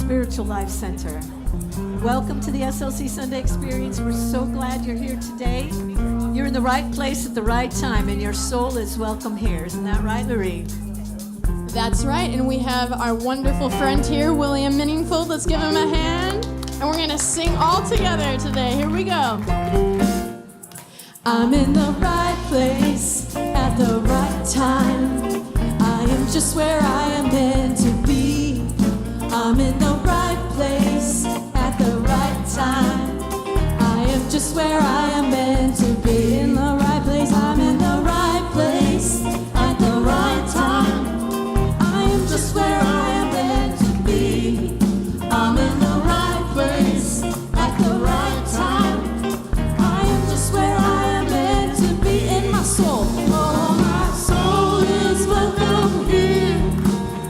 Spiritual Life Center. Welcome to the SLC Sunday Experience. We're so glad you're here today. You're in the right place at the right time, and your soul is welcome here. Isn't that right, Marie? That's right, and we have our wonderful friend here, William Minningfield. Let's give him a hand, and we're going to sing all together today. Here we go. I'm in the right place at the right time. I am just where I am meant to be. I'm in the right place at the right time. I am just where I am meant to be. In the right place, I'm in the right place at the right time. I am just where I am meant to be. I'm in the right place at the right time. I am just where I am meant to be. In my soul, oh, my soul is welcome here.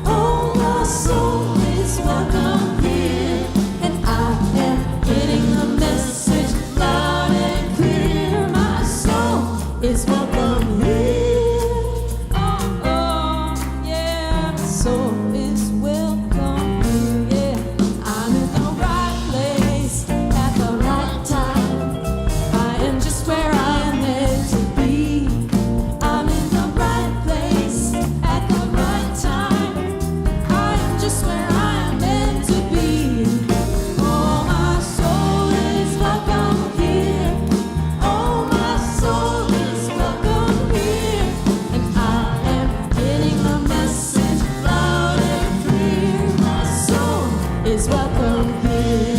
Oh, my soul is welcome here. And I am getting the message loud and clear. My soul is welcome here. Oh, oh, yeah, my soul is welcome here. Yeah, I'm in the right place at the right time. I am just where I am meant to be. I'm in the right place at the right time. I am just where I am meant to be. Oh, my soul is welcome here. Oh, my soul is welcome here. And I am getting the message loud and clear. My soul is welcome here.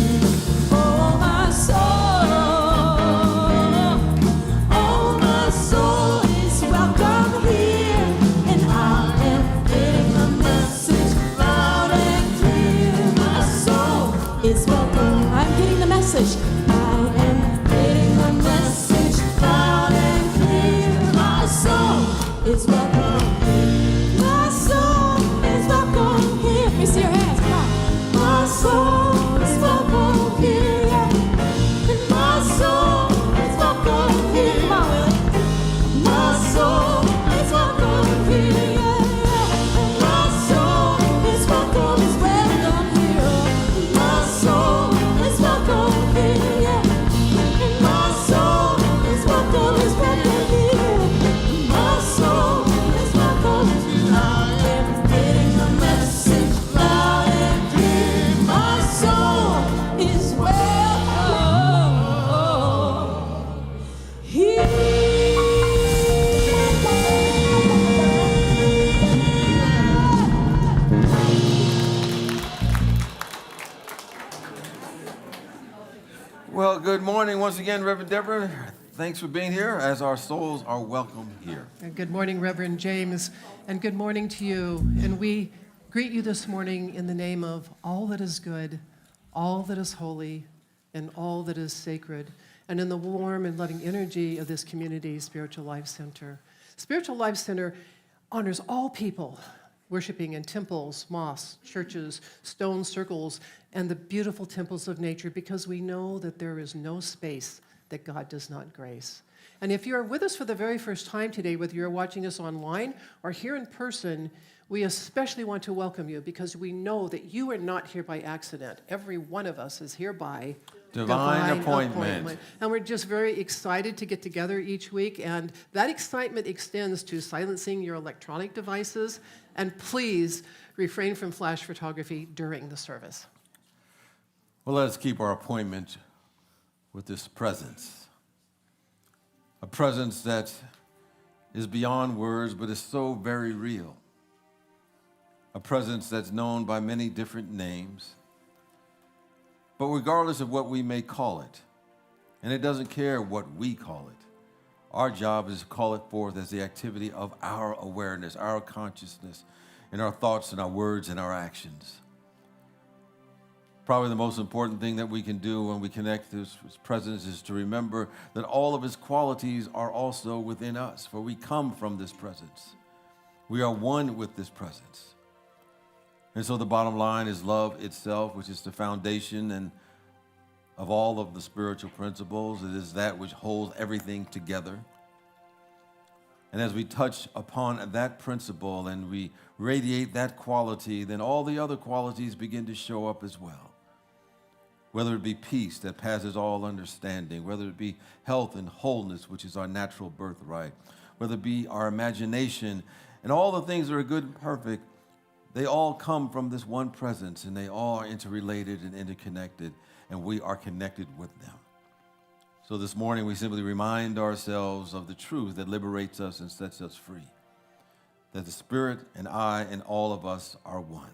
Oh, my soul. Oh, my soul is welcome here. And I am getting the message loud and clear. My soul is welcome. I'm getting the message. I am getting the message loud and clear. My soul is welcome here. My soul is welcome here. Let me see your hands. Come on. My soul is welcome here. Yeah. And my soul is welcome here. Come on, Willie. My soul is welcome here. Yeah, yeah. My soul is welcome. Is welcome here. My soul is welcome here. Yeah. And my soul is welcome. Is welcome here. My soul is welcome. I am getting the message loud and clear. My soul is welcome here. Well, good morning once again, Reverend Deborah. Thanks for being here, as our souls are welcome here. And good morning, Reverend James, and good morning to you. And we greet you this morning in the name of all that is good, all that is holy, and all that is sacred, and in the warm and loving energy of this community, Spiritual Life Center. Spiritual Life Center honors all people, worshiping in temples, mosques, churches, stone circles, and the beautiful temples of nature, because we know that there is no space that God does not grace. And if you're with us for the very first time today, whether you're watching us online or here in person, we especially want to welcome you, because we know that you are not here by accident. Every one of us is here by Divine appointment. And we're just very excited to get together each week, and that excitement extends to silencing your electronic devices, and please refrain from flash photography during the service. Well, let us keep our appointment with this presence. A presence that is beyond words, but is so very real. A presence that's known by many different names. But regardless of what we may call it, and it doesn't care what we call it, our job is to call it forth as the activity of our awareness, our consciousness, in our thoughts and our words and our actions. Probably the most important thing that we can do when we connect to His presence is to remember that all of His qualities are also within us, for we come from this presence. We are one with this presence. And so the bottom line is love itself, which is the foundation and of all of the spiritual principles. It is that which holds everything together. And as we touch upon that principle and we radiate that quality, then all the other qualities begin to show up as well. Whether it be peace that passes all understanding, whether it be health and wholeness, which is our natural birthright, whether it be our imagination, and all the things that are good and perfect, they all come from this one presence, and they all are interrelated and interconnected, and we are connected with them. So this morning, we simply remind ourselves of the truth that liberates us and sets us free, that the Spirit and I and all of us are one,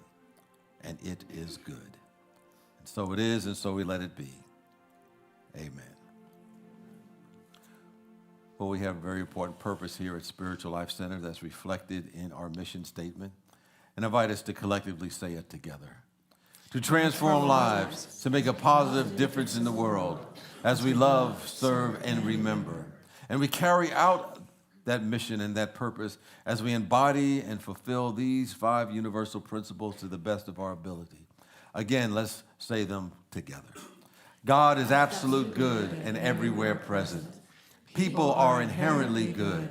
and it is good. And so it is, and so we let it be. Amen. Well, we have a very important purpose here at Spiritual Life Center that's reflected in our mission statement, and I invite us to collectively say it together. To transform lives, to make a positive difference in the world as we love, serve, and remember. And we carry out that mission and that purpose as we embody and fulfill these 5 universal principles to the best of our ability. Again, let's say them together. God is absolute good and everywhere present. People are inherently good.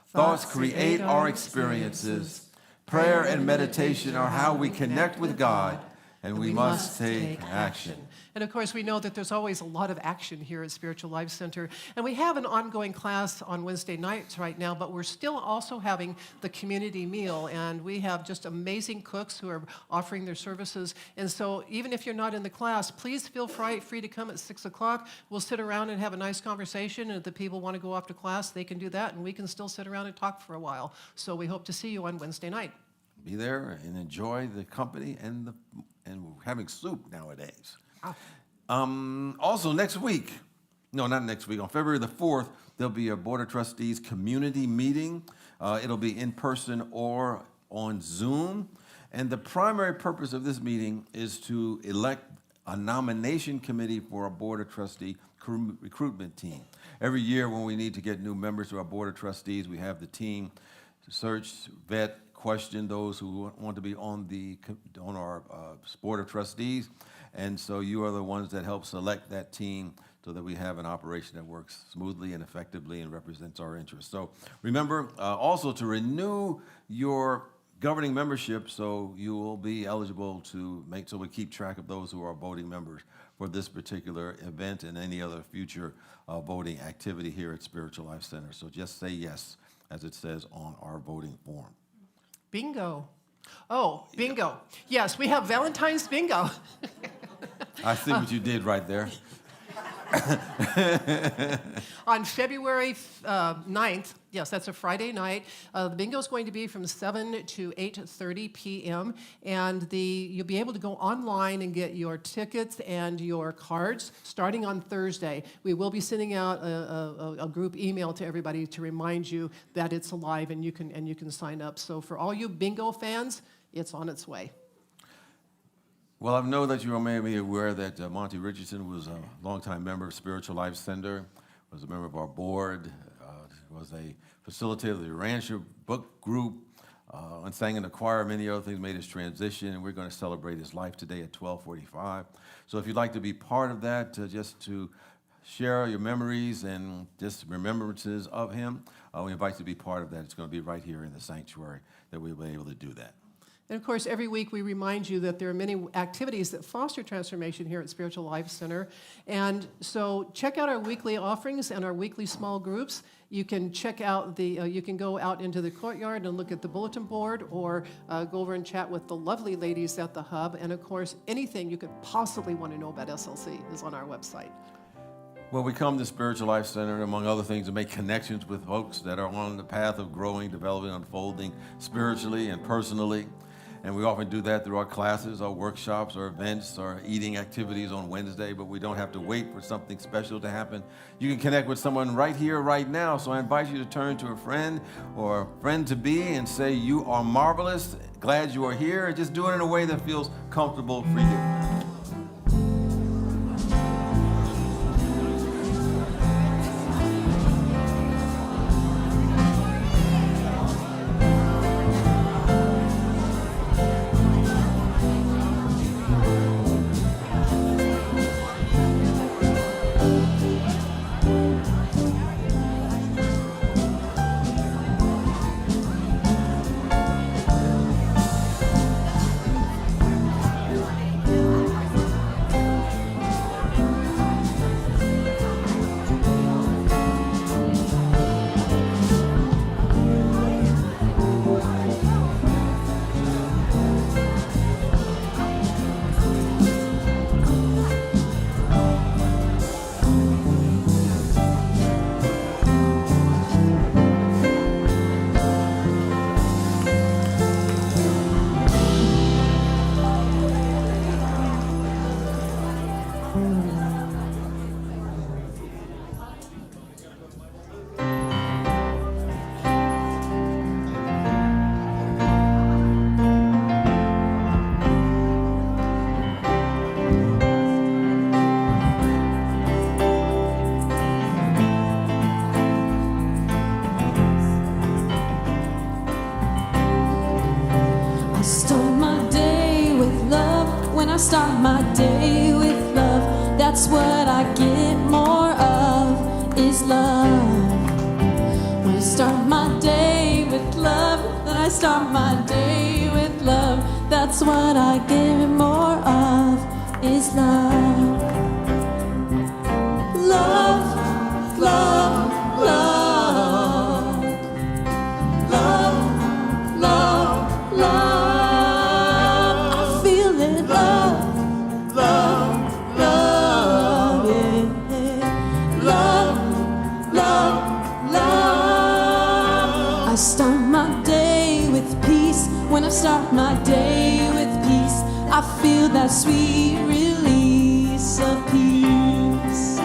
Thoughts create our experiences. Prayer and meditation are how we connect with God, and we must take action. And of course, we know that there's always a lot of action here at Spiritual Life Center. And we have an ongoing class on Wednesday nights right now, but we're still also having the community meal. And we have just amazing cooks who are offering their services. And so even if you're not in the class, please feel free to come at 6 o'clock. We'll sit around and have a nice conversation. And if the people want to go off to class, they can do that. And we can still sit around and talk for a while. So we hope to see you on Wednesday night. Be there and enjoy the company and having soup nowadays. Also, next week, on February the 4th, there'll be a Board of Trustees community meeting. It'll be in person or on Zoom. And the primary purpose of this meeting is to elect a nomination committee for our Board of Trustee recruitment team. Every year when we need to get new members to our Board of Trustees, we have the team search, vet, question those who want to be on our Board of Trustees. And so you are the ones that help select that team so that we have an operation that works smoothly and effectively and represents our interests. So remember also to renew your governing membership so you will be eligible to so we keep track of those who are voting members for this particular event and any other future voting activity here at Spiritual Life Center. So just say yes, as it says on our voting form. Bingo. Oh, bingo. Yes, we have Valentine's bingo. I see what you did right there. On February 9th, yes, that's a Friday night, the bingo is going to be from 7 to 8:30 p.m. And you'll be able to go online and get your tickets and your cards starting on Thursday. We will be sending out a group email to everybody to remind you that it's alive and you can sign up. So for all you bingo fans, it's on its way. Well, I know that you may be aware that Monty Richardson was a longtime member of Spiritual Life Center, was a member of our board, was a facilitator of the Rancher Book Group, and sang in the choir, many other things, made his transition, and we're going to celebrate his life today at 12:45. So if you'd like to be part of that, just to share your memories and just remembrances of him, we invite you to be part of that. It's going to be right here in the sanctuary that we'll be able to do that. And of course, every week we remind you that there are many activities that foster transformation here at Spiritual Life Center. And so check out our weekly offerings and our weekly small groups. You can check out you can go out into the courtyard and look at the bulletin board or go over and chat with the lovely ladies at the hub. And of course, anything you could possibly want to know about SLC is on our website. Well, we come to Spiritual Life Center, among other things, to make connections with folks that are on the path of growing, developing, unfolding spiritually and personally. And we often do that through our classes, our workshops, our events, our eating activities on Wednesday, but we don't have to wait for something special to happen. You can connect with someone right here, right now. So I invite you to turn to a friend or a friend-to-be and say, "You are marvelous, glad you are here," and just do it in a way that feels comfortable for you. I start my day with love. When I start my day with love, that's what I get more of, is love. When I start my day with love, then I start my day with love, that's what I get more of, is love. Love, love, love. Love, love, love. I feel it, love, love, love, yeah. Love, love, love. I start my day with peace. When I start my day with peace, I feel that sweet release of peace.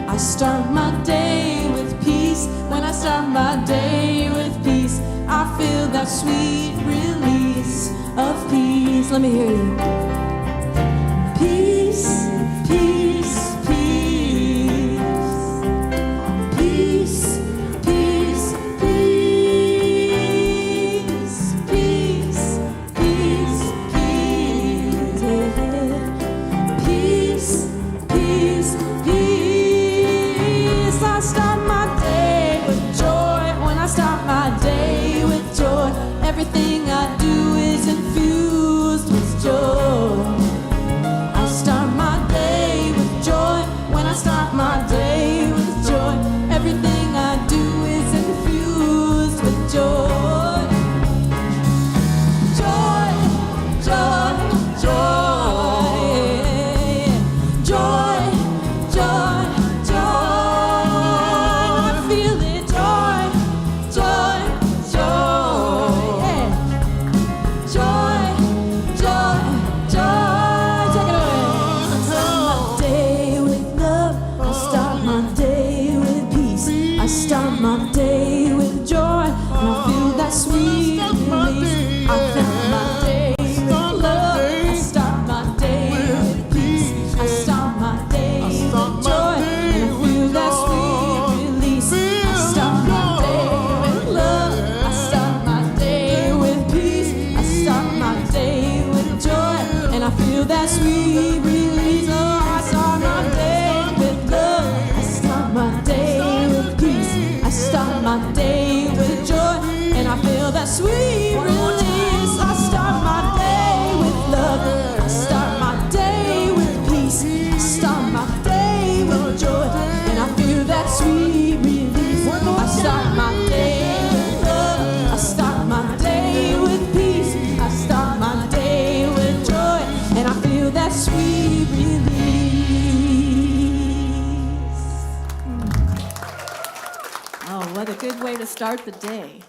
I start my day with peace. When I start my day with peace, I feel that sweet release of peace. Let me hear you. Peace, peace, peace. Peace, peace, peace. Peace, peace, peace. Peace, peace, peace. I start my day with joy. When I start my day with joy, everything I do is infused with joy. I start my day with joy. When I start my day with joy, everything I do is infused with joy. Joy, joy, joy. Joy, joy, joy. I feel it, joy, joy, joy. Yeah. Joy, joy, joy. Take it away. I start my day with love. I start my day with peace. I start my day with joy. And I feel that sweet release. I start my day with love. I start my day with peace. I start my day with joy. And I feel that sweet release. I start my day with love. I start my day with peace. I start my day with joy. And I feel that sweet release. Oh, I start my day with love. I start my day with peace. I start my day with joy. And I feel that sweet release. I start my day with love. I start my day with peace. I start my day with joy. And I feel that sweet release. I start my day with love. I start my day with peace. I start my day with joy. And I feel that sweet release. Oh, what a good way to start the day.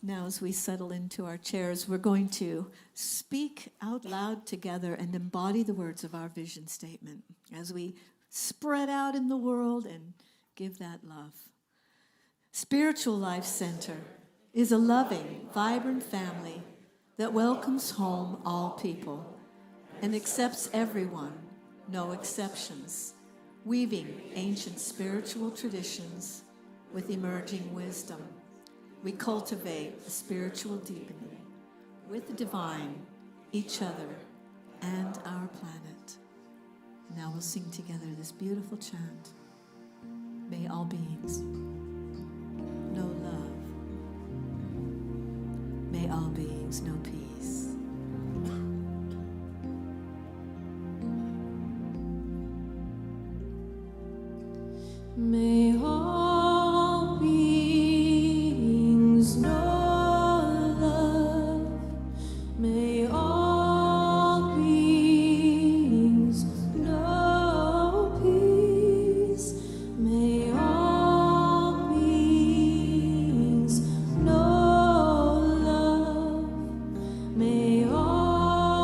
Now, as we settle into our chairs, we're going to speak out loud together and embody the words of our vision statement as we spread out in the world and give that love. Spiritual Life Center is a loving, vibrant family that welcomes home all people and accepts everyone, no exceptions, weaving ancient spiritual traditions with emerging wisdom. We cultivate a spiritual deepening with the divine, each other, and our planet. Now we'll sing together this beautiful chant. May all beings know love. May all beings know peace. May all beings know love. May all beings know peace. May all beings know love. May all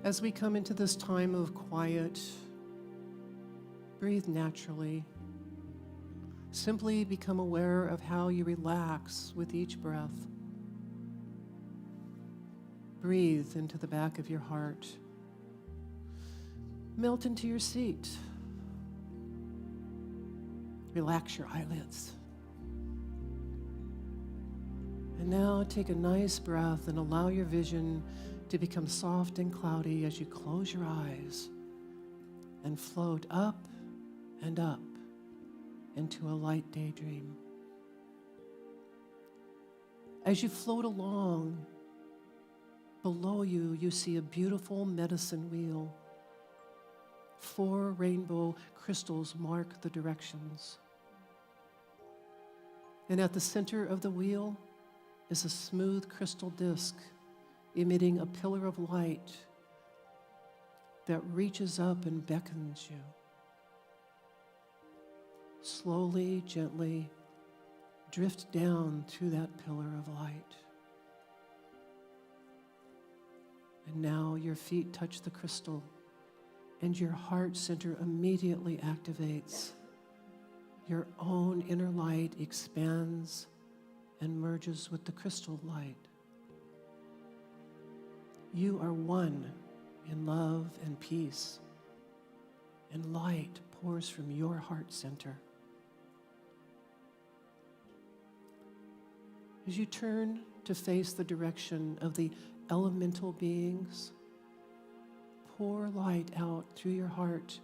As we come into this time of quiet, breathe naturally. Simply become aware of how you relax with each breath. Breathe into the back of your heart. Melt into your seat. Relax your eyelids. And now take a nice breath and allow your vision to become soft and cloudy as you close your eyes and float up and up into a light daydream. As you float along, below you, you see a beautiful medicine wheel. 4 rainbow crystals mark the directions. And at the center of the wheel is a smooth crystal disc emitting a pillar of light that reaches up and beckons you. Slowly, gently, drift down through that pillar of light. And now your feet touch the crystal, and your heart center immediately activates. Your own inner light expands and merges with the crystal light. You are one in love and peace, and light pours from your heart center. As you turn to face the direction of the elemental beings, pour light out through your heart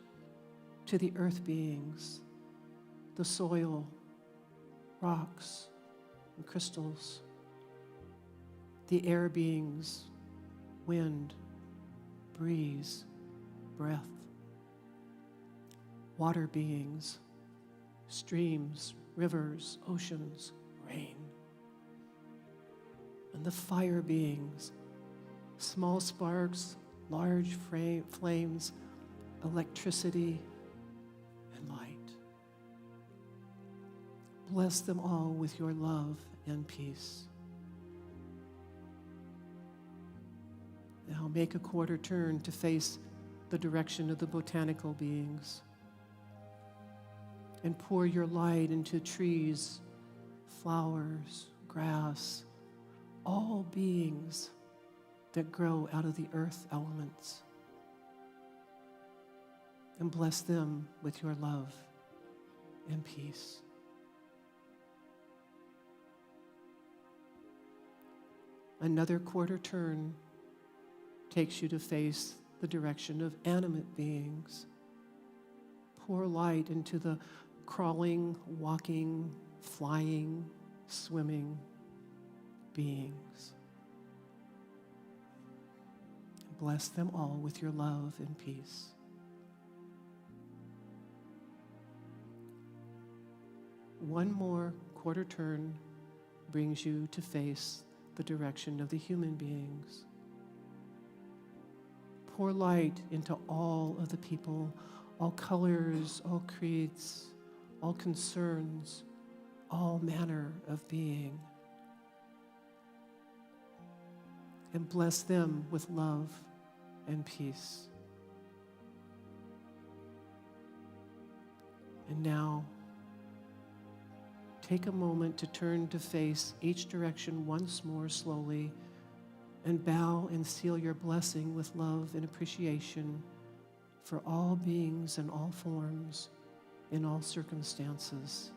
to the earth beings, the soil, rocks, and crystals, the air beings, wind, breeze, breath, water beings, streams, rivers, oceans, rain, and the fire beings, small sparks, large flames, electricity, and light. Bless them all with your love and peace. Now make a quarter turn to face the direction of the botanical beings and pour your light into trees, flowers, grass, all beings that grow out of the earth elements. And bless them with your love and peace. Another quarter turn takes you to face the direction of animate beings. Pour light into the crawling, walking, flying, swimming beings. Bless them all with your love and peace. One more quarter turn brings you to face the direction of the human beings. Pour light into all of the people, all colors, all creeds, all concerns, all manner of being. And bless them with love and peace. And now, take a moment to turn to face each direction once more slowly and bow and seal your blessing with love and appreciation for all beings in all forms, in all circumstances,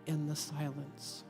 in the silence.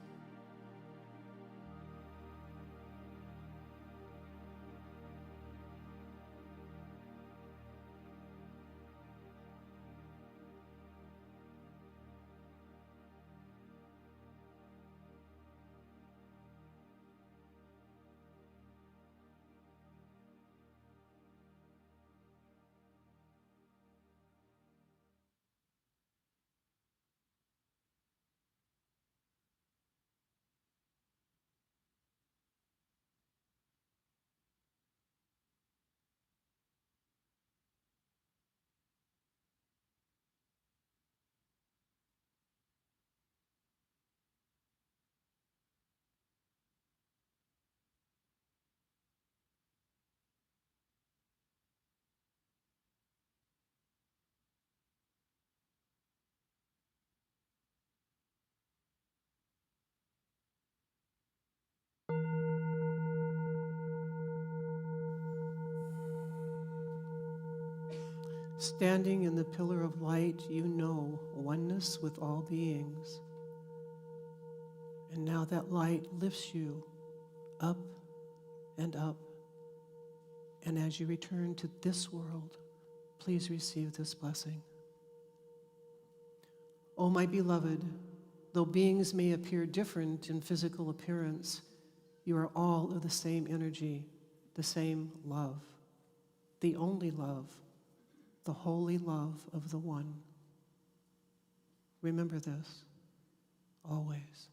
Standing in the pillar of light, you know oneness with all beings. And now that light lifts you up and up. And as you return to this world, please receive this blessing. O my beloved, though beings may appear different in physical appearance, you are all of the same energy, the same love, the only love, the holy love of the One. Remember this, always.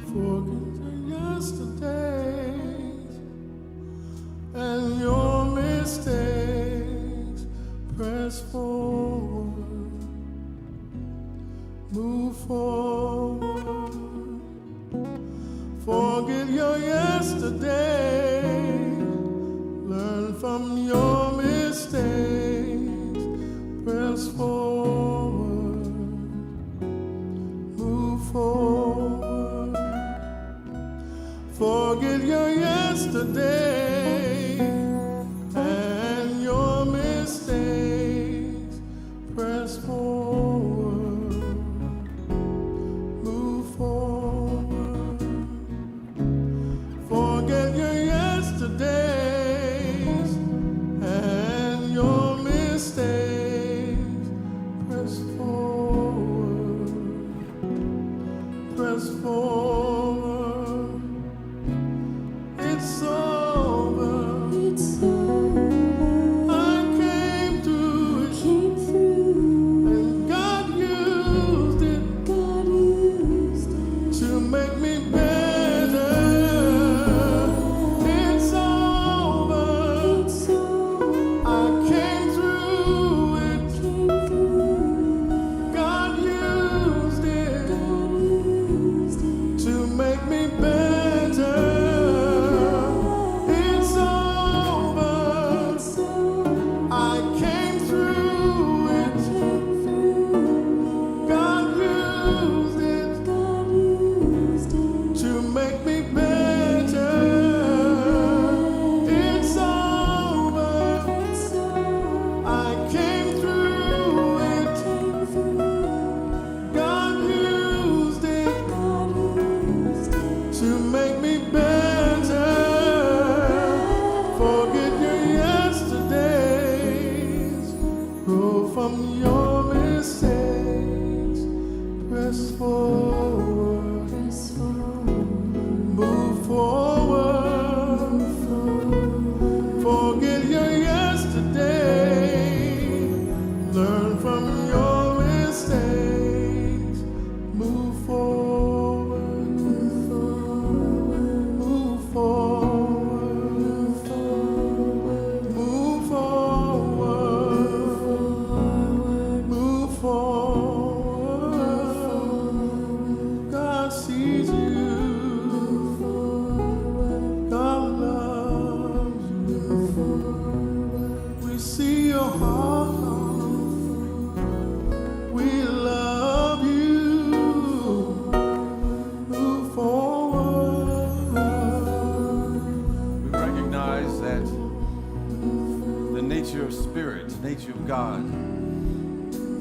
Forget yesterdays and your mistakes. Press forward, move forward. Forget your yesterday. Learn from your mistakes. Press forward, move forward. Forget your yesterday and your mistakes. Press forward, move forward. Forget your yesterdays and your mistakes. Press forward, press forward. It's over. It's over. I came through it, and God used it God used it. to make me better. It's over. It's over. I came through it. God used it to make me better. It's over. I came through it. God used it to make me better. It's over. I came through it. God used it to make me better. Forget your yesterdays. Grow from your mistakes. Press forward. Move forward. Forget your yesterday. Learn from your mistakes. Move forward. Move forward. Move forward. Move forward. God sees you. God loves you. We see your heart. We love you. Move forward. We recognize that the nature of spirit, the nature of God,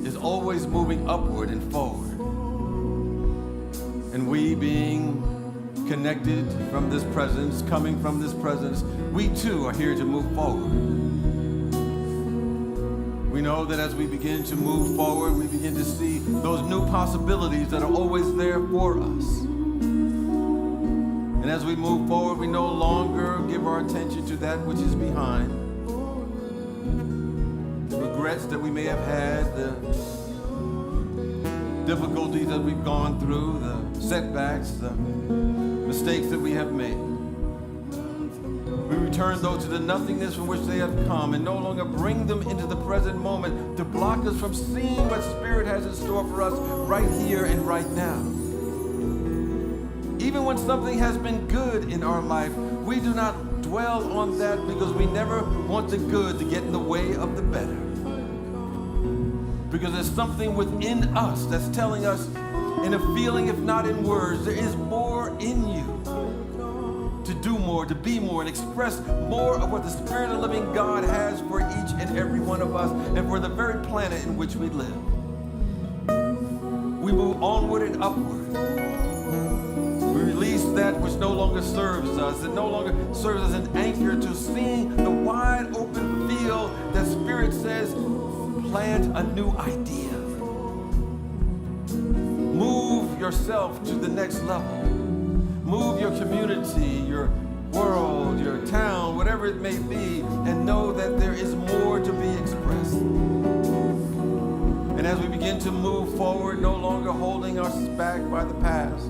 is always moving upward and forward. And we, being connected from this presence, coming from this presence, we too are here to move forward. We know that as we begin to move forward, we begin to see those new possibilities that are always there for us. And as we move forward, we no longer give our attention to that which is behind. Regrets that we may have had, the difficulties that we've gone through, the setbacks, the mistakes that we have made. We return those to the nothingness from which they have come and no longer bring them into the present moment to block us from seeing what Spirit has in store for us right here and right now. Even when something has been good in our life, we do not dwell on that because we never want the good to get in the way of the better. Because there's something within us that's telling us in a feeling, if not in words, there is more in you to do more, to be more, and express more of what the Spirit of the living God has for each and every one of us and for the very planet in which we live. We move onward and upward. We release that which no longer serves us. It no longer serves as an anchor to seeing the wide open field that Spirit says, plant a new idea. Move yourself to the next level. Move your community, your world, your town, whatever it may be, and know that there is more to be expressed. And as we begin to move forward, no longer holding us back by the past,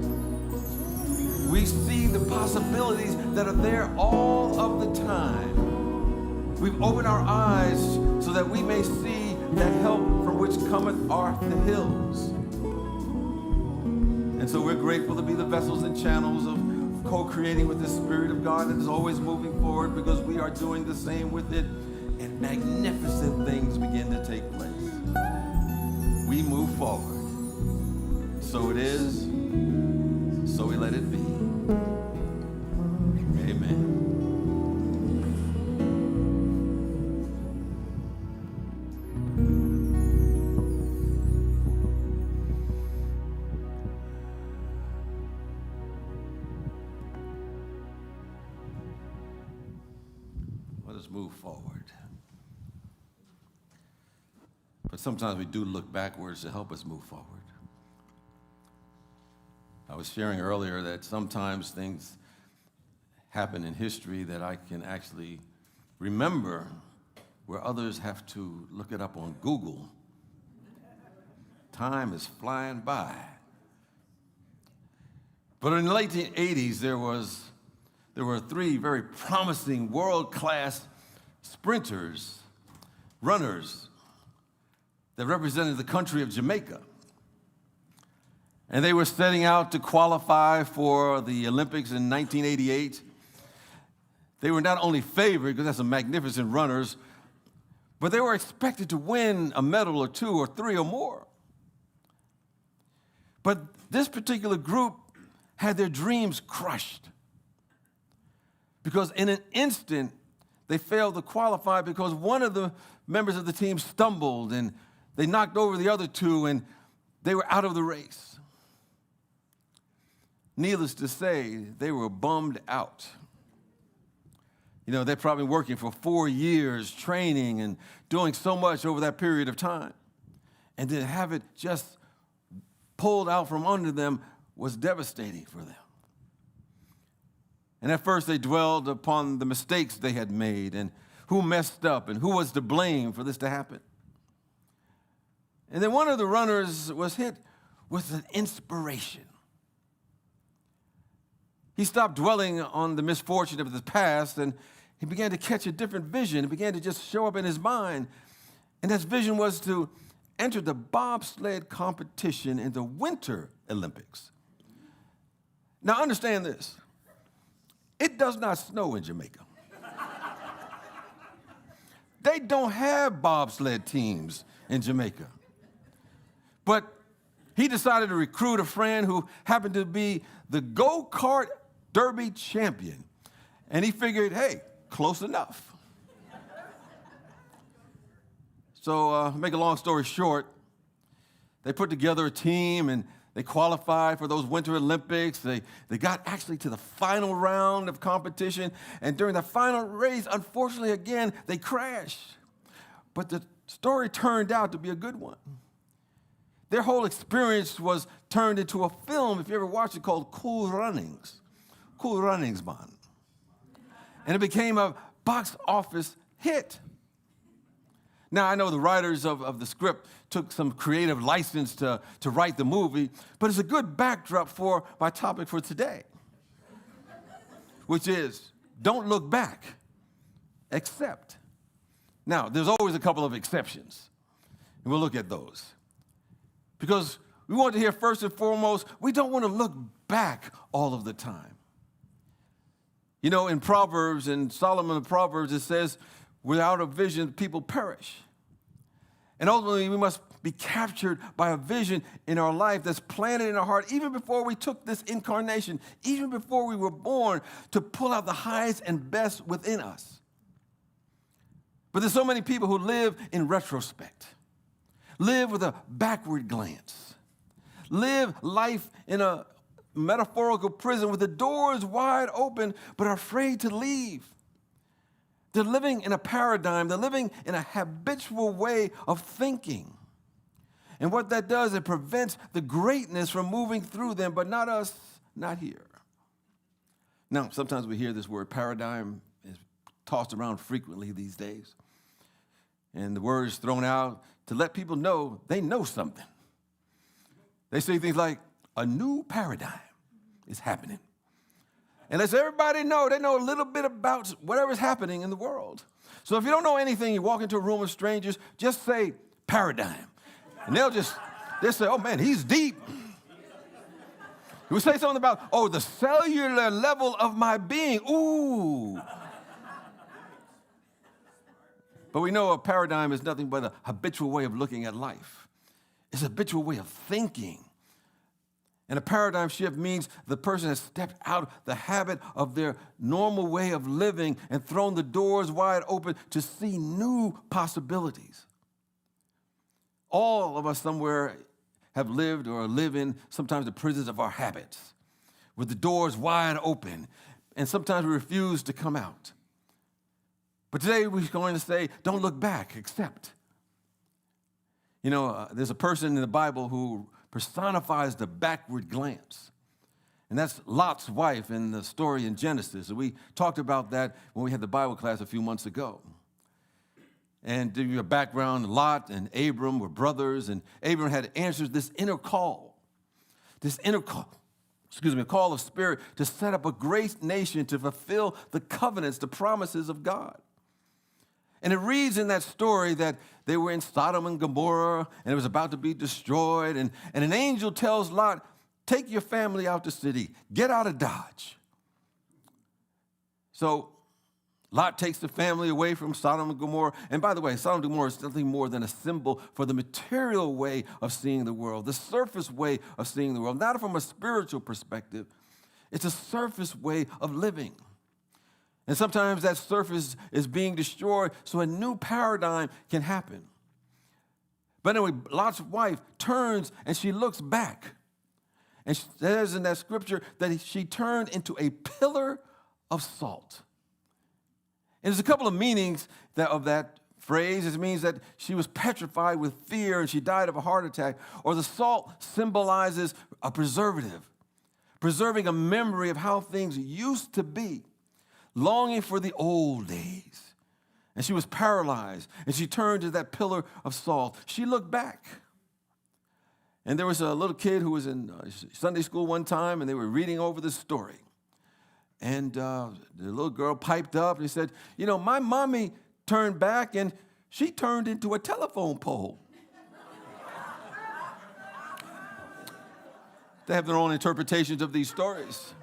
we see the possibilities that are there all of the time. We've opened our eyes so that we may see that help from which cometh are the hills. And so we're grateful to be the vessels and channels of co-creating with the Spirit of God that is always moving forward, because we are doing the same with it, and magnificent things begin to take place. We move forward. So it is, so we let it be. Amen. Let us move forward. But sometimes we do look backwards to help us move forward. I was sharing earlier that sometimes things happen in history that I can actually remember where others have to look it up on Google. Time is flying by. But in the late 80s, there were three very promising world-class sprinters, runners, that represented the country of Jamaica. And they were setting out to qualify for the Olympics in 1988. They were not only favored, because that's some magnificent runners, but they were expected to win a medal or two or three or more. But this particular group had their dreams crushed, because in an instant, they failed to qualify because one of the members of the team stumbled and they knocked over the other two and they were out of the race. Needless to say, they were bummed out. You know, they're probably working for 4 years, training and doing so much over that period of time. And to have it just pulled out from under them was devastating for them. And at first they dwelled upon the mistakes they had made and who messed up and who was to blame for this to happen. And then one of the runners was hit with an inspiration. He stopped dwelling on the misfortune of his past, and he began to catch a different vision. It began to just show up in his mind. And that vision was to enter the bobsled competition in the Winter Olympics. Now understand this. It does not snow in Jamaica. They don't have bobsled teams in Jamaica. But he decided to recruit a friend who happened to be the go-kart derby champion. And he figured, hey, close enough. So make a long story short, they put together a team and they qualified for those Winter Olympics. They got actually to the final round of competition. And during the final race, unfortunately, again, they crashed. But the story turned out to be a good one. Their whole experience was turned into a film, if you ever watched it, called Cool Runnings. Cool Runnings, man. And it became a box office hit. Now, I know the writers of the script took some creative license to write the movie, but it's a good backdrop for my topic for today, which is, don't look back, accept. Now, there's always a couple of exceptions, and we'll look at those. Because we want to hear first and foremost, we don't want to look back all of the time. You know, in Proverbs, in Solomon of Proverbs, it says, without a vision, people perish. And ultimately, we must be captured by a vision in our life that's planted in our heart even before we took this incarnation, even before we were born, to pull out the highest and best within us. But there's so many people who live in retrospect, live with a backward glance, live life in a metaphorical prison with the doors wide open but are afraid to leave. They're living in a paradigm. They're living in a habitual way of thinking. And what that does, it prevents the greatness from moving through them, but not us, not here. Now, sometimes we hear this word paradigm is tossed around frequently these days. And the word is thrown out to let people know they know something. They say things like, a new paradigm is happening. And lets everybody know, they know a little bit about whatever's happening in the world. So if you don't know anything, you walk into a room of strangers, just say paradigm. And they'll say, oh man, he's deep. You say something about, oh, the cellular level of my being. Ooh. But we know a paradigm is nothing but a habitual way of looking at life. It's a habitual way of thinking. And a paradigm shift means the person has stepped out the habit of their normal way of living and thrown the doors wide open to see new possibilities. All of us somewhere have lived or live in sometimes the prisons of our habits, with the doors wide open, and sometimes we refuse to come out. But today we're going to say, don't look back, accept. You know, there's a person in the Bible who personifies the backward glance. And that's Lot's wife in the story in Genesis. And we talked about that when we had the Bible class a few months ago. And to give you a background, Lot and Abram were brothers, and Abram had answered this inner call, a call of spirit to set up a great nation to fulfill the covenants, the promises of God. And it reads in that story that they were in Sodom and Gomorrah, and it was about to be destroyed. And an angel tells Lot, take your family out the city. Get out of Dodge. So Lot takes the family away from Sodom and Gomorrah. And by the way, Sodom and Gomorrah is nothing more than a symbol for the material way of seeing the world, the surface way of seeing the world, not from a spiritual perspective. It's a surface way of living. And sometimes that surface is being destroyed so a new paradigm can happen. But anyway, Lot's wife turns and she looks back. And she says in that scripture that she turned into a pillar of salt. And there's a couple of meanings of that phrase. It means that she was petrified with fear and she died of a heart attack. Or the salt symbolizes a preservative, preserving a memory of how things used to be, longing for the old days. And she was paralyzed, and she turned to that pillar of salt. She looked back. And there was a little kid who was in Sunday school one time, and they were reading over this story. And the little girl piped up and said, you know, my mommy turned back, and she turned into a telephone pole. They have their own interpretations of these stories.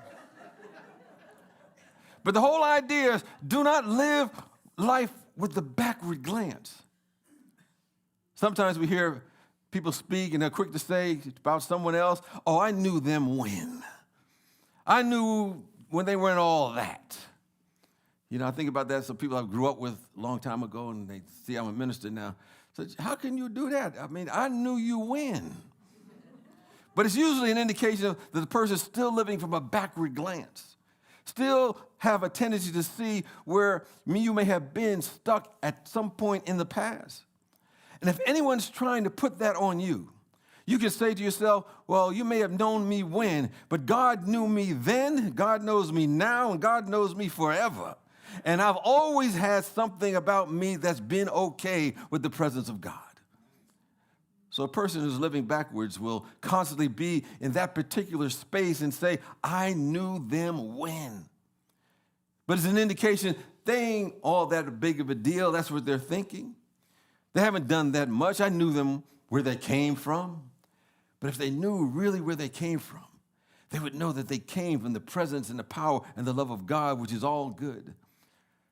But the whole idea is do not live life with the backward glance. Sometimes we hear people speak and they're quick to say about someone else, oh, I knew them when. I knew when they weren't all that. You know, I think about that. Some people I grew up with a long time ago and they see I'm a minister now. So how can you do that? I mean, I knew you when. But it's usually an indication that the person is still living from a backward glance. Still have a tendency to see where you may have been stuck at some point in the past. And if anyone's trying to put that on you, you can say to yourself, well, you may have known me when, but God knew me then, God knows me now, and God knows me forever. And I've always had something about me that's been okay with the presence of God. So a person who's living backwards will constantly be in that particular space and say, I knew them when. But it's an indication they ain't all that big of a deal. That's what they're thinking. They haven't done that much. I knew them where they came from. But if they knew really where they came from, they would know that they came from the presence and the power and the love of God, which is all good.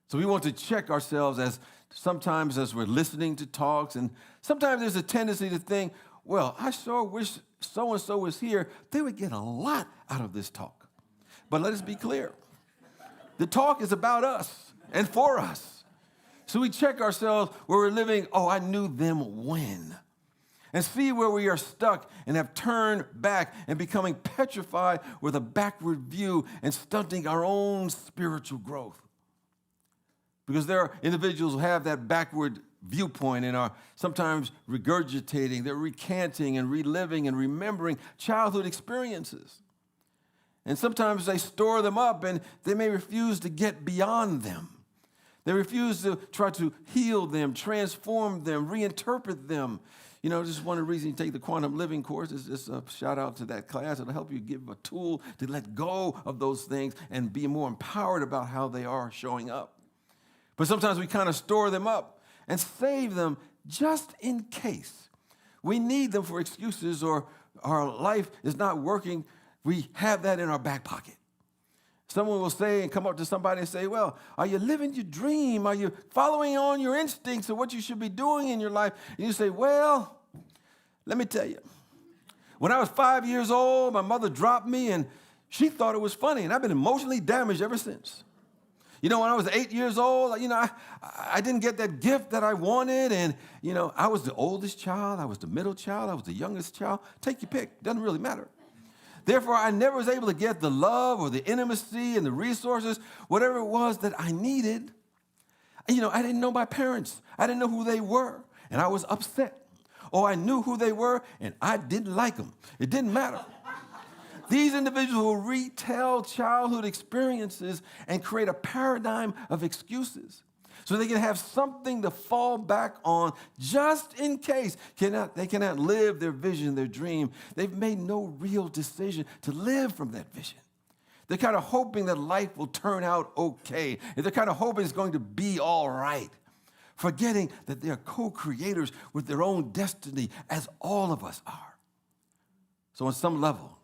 So we want to check ourselves as sometimes as we're listening to talks, and sometimes there's a tendency to think, well, I sure wish so-and-so was here. They would get a lot out of this talk. But let us be clear. The talk is about us and for us. So we check ourselves where we're living, oh, I knew them when. And see where we are stuck and have turned back and becoming petrified with a backward view and stunting our own spiritual growth. Because there are individuals who have that backward viewpoint and are sometimes regurgitating, they're recanting and reliving and remembering childhood experiences. And sometimes they store them up and they may refuse to get beyond them. They refuse to try to heal them, transform them, reinterpret them. You know, just one of the reasons you take the quantum living course is just a shout out to that class. It'll help you give a tool to let go of those things and be more empowered about how they are showing up. But sometimes we kind of store them up and save them just in case. We need them for excuses or our life is not working. We have that in our back pocket. Someone will say and come up to somebody and say, well, are you living your dream? Are you following on your instincts of what you should be doing in your life? And you say, well, let me tell you. When I was 5 years old, my mother dropped me and she thought it was funny, and I've been emotionally damaged ever since. You know, when I was 8 years old, you know, I didn't get that gift that I wanted, and, you know, I was the oldest child, I was the middle child, I was the youngest child. Take your pick, doesn't really matter. Therefore, I never was able to get the love or the intimacy and the resources, whatever it was that I needed. And, you know, I didn't know my parents. I didn't know who they were, and I was upset. Or I knew who they were, and I didn't like them. It didn't matter. These individuals will retell childhood experiences and create a paradigm of excuses so they can have something to fall back on just in case they cannot live their vision, their dream. They've made no real decision to live from that vision. They're kind of hoping that life will turn out okay. They're kind of hoping it's going to be all right, forgetting that they're co-creators with their own destiny, as all of us are. So on some level,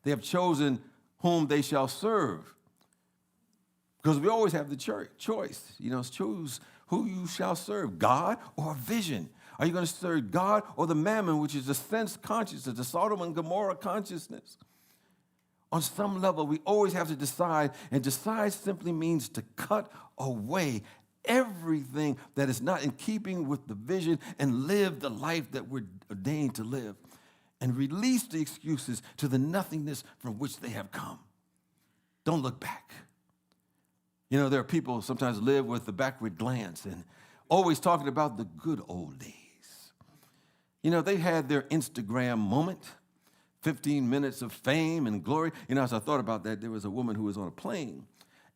they have chosen whom they shall serve. Because we always have the choice, you know, choose who you shall serve, God or vision. Are you going to serve God or the mammon, which is the sense consciousness, the Sodom and Gomorrah consciousness? On some level, we always have to decide, and decide simply means to cut away everything that is not in keeping with the vision and live the life that we're ordained to live, and release the excuses to the nothingness from which they have come. Don't look back. You know, there are people who sometimes live with the backward glance and always talking about the good old days. You know, they had their Instagram moment, 15 minutes of fame and glory. You know, as I thought about that, there was a woman who was on a plane.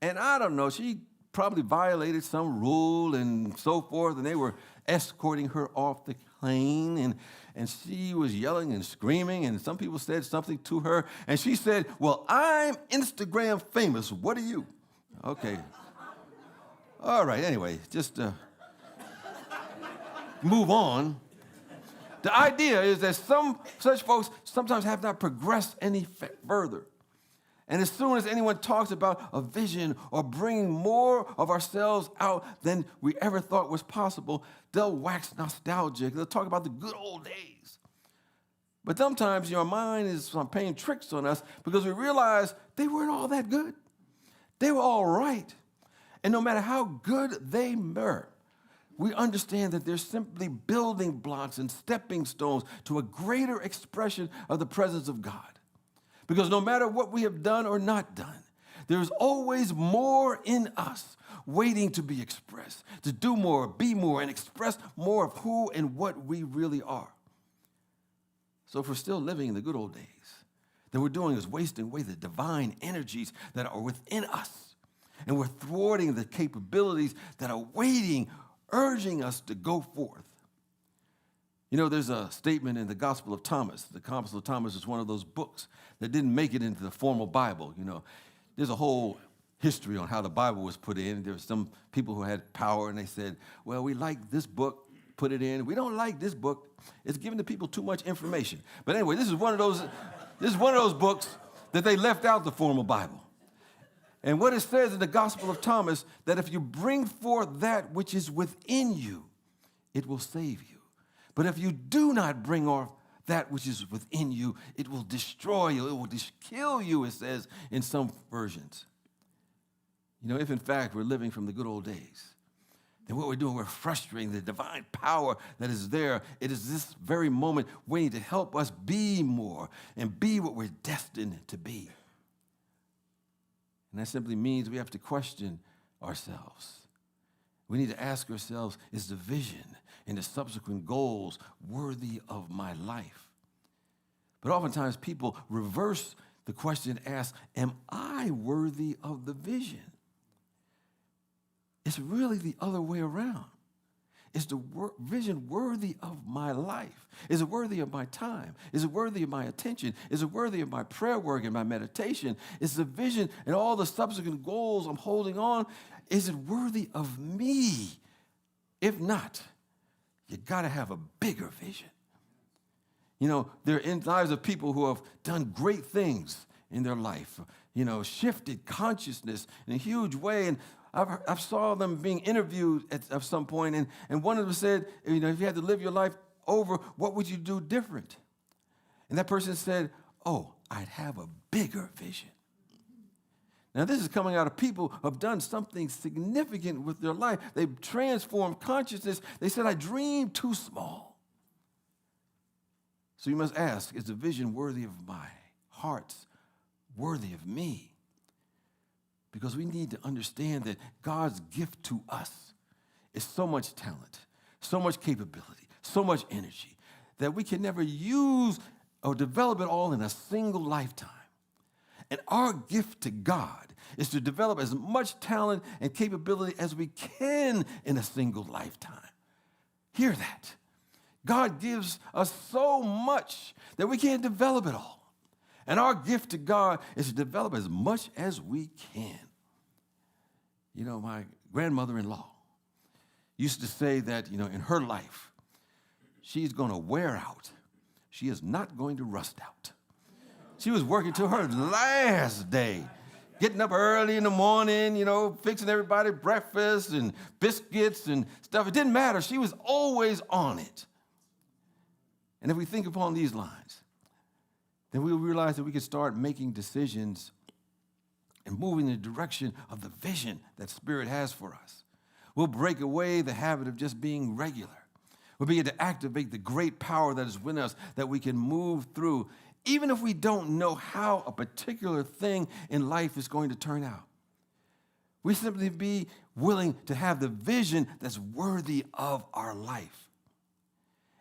And I don't know, she probably violated some rule and so forth, and they were escorting her off the plane, and she was yelling and screaming, and some people said something to her, and she said, well, I'm Instagram famous. What are you? Okay. All right, anyway, just move on. The idea is that some such folks sometimes have not progressed any further. And as soon as anyone talks about a vision or bringing more of ourselves out than we ever thought was possible, they'll wax nostalgic. They'll talk about the good old days. But sometimes your mind is playing tricks on us because we realize they weren't all that good. They were all right. And no matter how good they were, we understand that they're simply building blocks and stepping stones to a greater expression of the presence of God. Because no matter what we have done or not done, there's always more in us waiting to be expressed, to do more, be more, and express more of who and what we really are. So if we're still living in the good old days, then we're doing is wasting away the divine energies that are within us. And we're thwarting the capabilities that are waiting, urging us to go forth. You know, there's a statement in the Gospel of Thomas. The Gospel of Thomas is one of those books that didn't make it into the formal Bible. You know, there's a whole history on how the Bible was put in. There were some people who had power, and they said, well, we like this book, put it in. We don't like this book. It's giving the people too much information. But anyway, this is one of those books that they left out the formal Bible. And what it says in the Gospel of Thomas, that if you bring forth that which is within you, it will save you. But if you do not bring forth that which is within you, it will destroy you. It will kill you, it says in some versions. You know, if in fact we're living from the good old days, then what we're doing, we're frustrating the divine power that is there. It is this very moment waiting to help us be more and be what we're destined to be. And that simply means we have to question ourselves. We need to ask ourselves, is the vision and the subsequent goals worthy of my life? But oftentimes people reverse the question and ask, am I worthy of the vision? It's really the other way around. Is the vision worthy of my life? Is it worthy of my time? Is it worthy of my attention? Is it worthy of my prayer work and my meditation? Is the vision and all the subsequent goals I'm holding on, is it worthy of me? If not, you got to have a bigger vision. You know, there are lives of people who have done great things in their life, you know, shifted consciousness in a huge way. And I've saw them being interviewed at some point, and one of them said, you know, if you had to live your life over, what would you do different? And that person said, oh, I'd have a bigger vision. Now, this is coming out of people who have done something significant with their life. They've transformed consciousness. They said, I dreamed too small. So you must ask, is the vision worthy of my heart, worthy of me? Because we need to understand that God's gift to us is so much talent, so much capability, so much energy, that we can never use or develop it all in a single lifetime. And our gift to God is to develop as much talent and capability as we can in a single lifetime. Hear that. God gives us so much that we can't develop it all. And our gift to God is to develop as much as we can. You know, my grandmother-in-law used to say that, you know, in her life, she's going to wear out. She is not going to rust out. She was working till her last day, getting up early in the morning, you know, fixing everybody breakfast and biscuits and stuff. It didn't matter. She was always on it. And if we think upon these lines, then we'll realize that we can start making decisions and moving in the direction of the vision that Spirit has for us. We'll break away the habit of just being regular. We'll begin to activate the great power that is within us that we can move through, even if we don't know how a particular thing in life is going to turn out. We simply be willing to have the vision that's worthy of our life.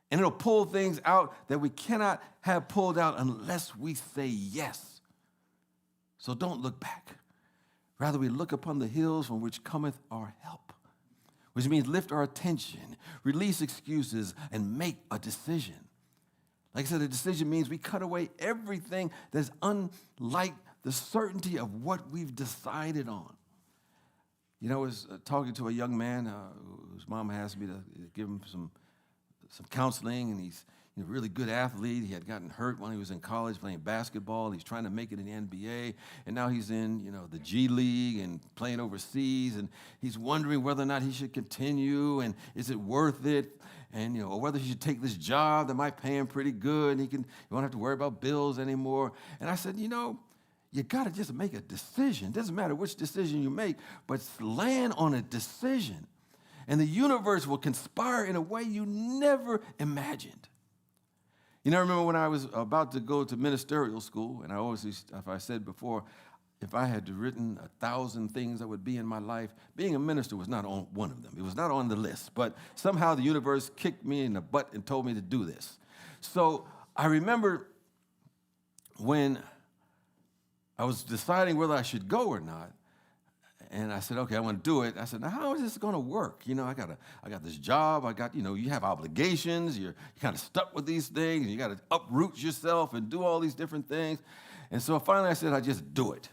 And it'll pull things out that we cannot have pulled out unless we say yes. So don't look back. Rather, we look upon the hills from which cometh our help, which means lift our attention, release excuses, and make a decision. Like I said, a decision means we cut away everything that's unlike the certainty of what we've decided on. You know, I was talking to a young man whose mom asked me to give him some counseling, and he's a really good athlete. He had gotten hurt when he was in college playing basketball. He's trying to make it in the NBA, and now he's in, you know, the G League and playing overseas, and he's wondering whether or not he should continue, and is it worth it, and, you know, or whether he should take this job that might pay him pretty good, and he won't have to worry about bills anymore. And I said, you know, you got to just make a decision. It doesn't matter which decision you make, but land on a decision. And the universe will conspire in a way you never imagined. You know, I remember when I was about to go to ministerial school, and I always, if I said before, if I had written 1,000 things that would be in my life, being a minister was not on one of them. It was not on the list. But somehow the universe kicked me in the butt and told me to do this. So I remember when I was deciding whether I should go or not, and I said, okay, I want to do it. I said, now how is this going to work? You know, I got this job. You know, you have obligations. You're kind of stuck with these things. And you got to uproot yourself and do all these different things. And so finally I said, I just do it.